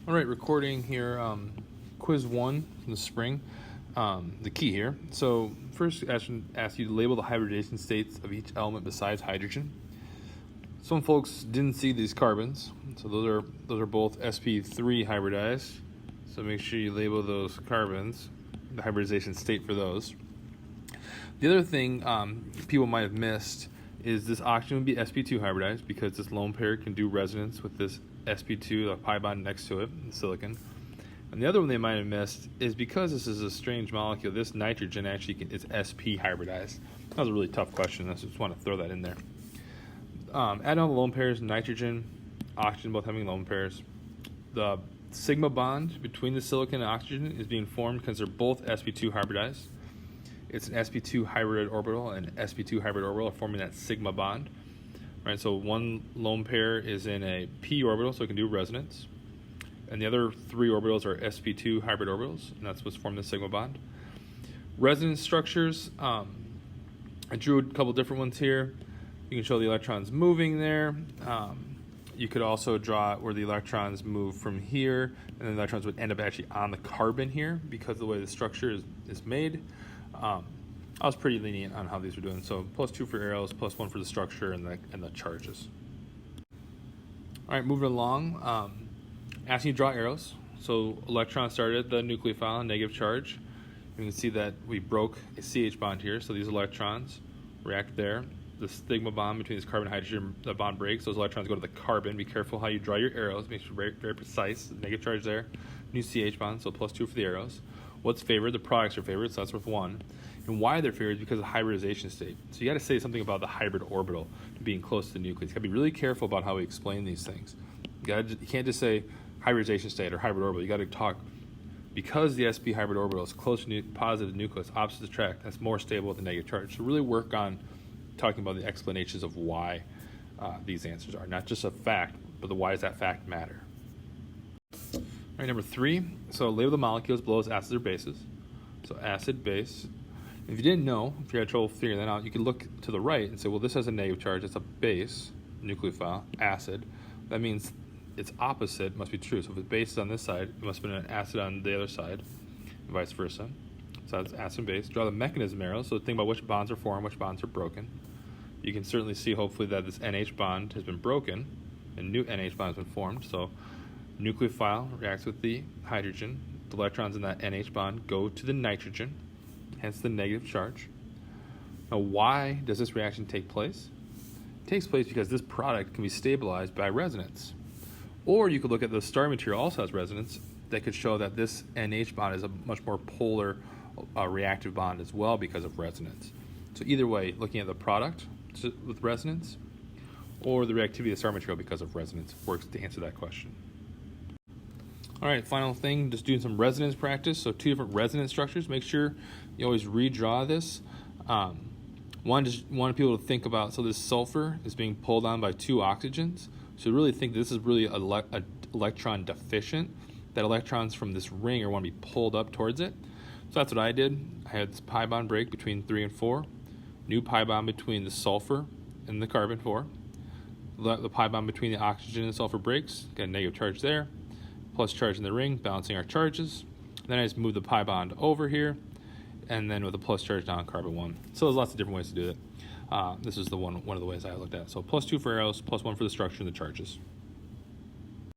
All right, recording here, quiz 1 from the spring, the key here. So first, ask you to label the hybridization states of each element besides hydrogen. Some folks didn't see these carbons, so those are both sp3 hybridized. So make sure you label those carbons, the hybridization state for those. The other thing people might have missed is this oxygen would be sp2 hybridized because this lone pair can do resonance with this sp2, the pi bond next to it, the silicon. And the other one they might have missed is because this is a strange molecule, this nitrogen actually is sp hybridized. That was a really tough question. I just want to throw that in there. Add on the lone pairs, nitrogen, oxygen, both having lone pairs. The sigma bond between the silicon and oxygen is being formed because they're both sp2 hybridized. It's an sp2 hybrid orbital and sp2 hybrid orbital are forming that sigma bond. Right, so one lone pair is in a p orbital, so it can do resonance. And the other 3 orbitals are sp2 hybrid orbitals, and that's what's forming the sigma bond. Resonance structures, I drew a couple different ones here. You can show the electrons moving there. You could also draw where the electrons move from here, and then the electrons would end up actually on the carbon here because of the way the structure is made. I was pretty lenient on how these were doing. So +2 for arrows, +1 for the structure and the charges. All right, moving along. Asking you to draw arrows. So electrons started at the nucleophile, negative charge. You can see that we broke a CH bond here. So these electrons react there. The sigma bond between this carbon and hydrogen, the bond breaks. Those electrons go to the carbon. Be careful how you draw your arrows. Make sure very, very precise. Negative charge there. New CH bond, so +2 for the arrows. What's favored? The products are favored, so that's worth 1. And why they're favored is because of hybridization state. So you got to say something about the hybrid orbital being close to the nucleus. You got to be really careful about how we explain these things. You can't just say hybridization state or hybrid orbital. You got to talk because the sp hybrid orbital is close to positive nucleus, opposite attract. That's more stable with the negative charge. So really work on talking about the explanations of why these answers are not just a fact, but the why does that fact matter. All right, number 3. So label the molecules below as acids or bases. So acid, base. If you didn't know, if you had trouble figuring that out, you can look to the right and say, well, this has a negative charge. It's a base, nucleophile, acid. That means its opposite must be true. So if the base is on this side, it must have been an acid on the other side, and vice versa. So that's acid and base. Draw the mechanism arrow. So think about which bonds are formed, which bonds are broken. You can certainly see, hopefully, that this NH bond has been broken, and new NH bond has been formed. So nucleophile reacts with the hydrogen. The electrons in that NH bond go to the nitrogen, hence the negative charge. Now, why does this reaction take place? It takes place because this product can be stabilized by resonance. Or you could look at the star material also has resonance that could show that this NH bond is a much more polar reactive bond as well because of resonance. So either way, looking at the product with resonance or the reactivity of the star material because of resonance works to answer that question. All right, final thing, just doing some resonance practice. So 2 different resonance structures. Make sure you always redraw this. Just want people to think about, so this sulfur is being pulled on by 2 oxygens. So really think this is really electron deficient, that electrons from this ring are want to be pulled up towards it. So that's what I did. I had this pi bond break between 3 and 4. New pi bond between the sulfur and the carbon 4. The pi bond between the oxygen and the sulfur breaks. Got a negative charge there. Plus charge in the ring, balancing our charges. Then I just move the pi bond over here, and then with a plus charge down carbon 1. So there's lots of different ways to do it. This is one of the ways I looked at. So +2 for arrows, +1 for the structure and the charges.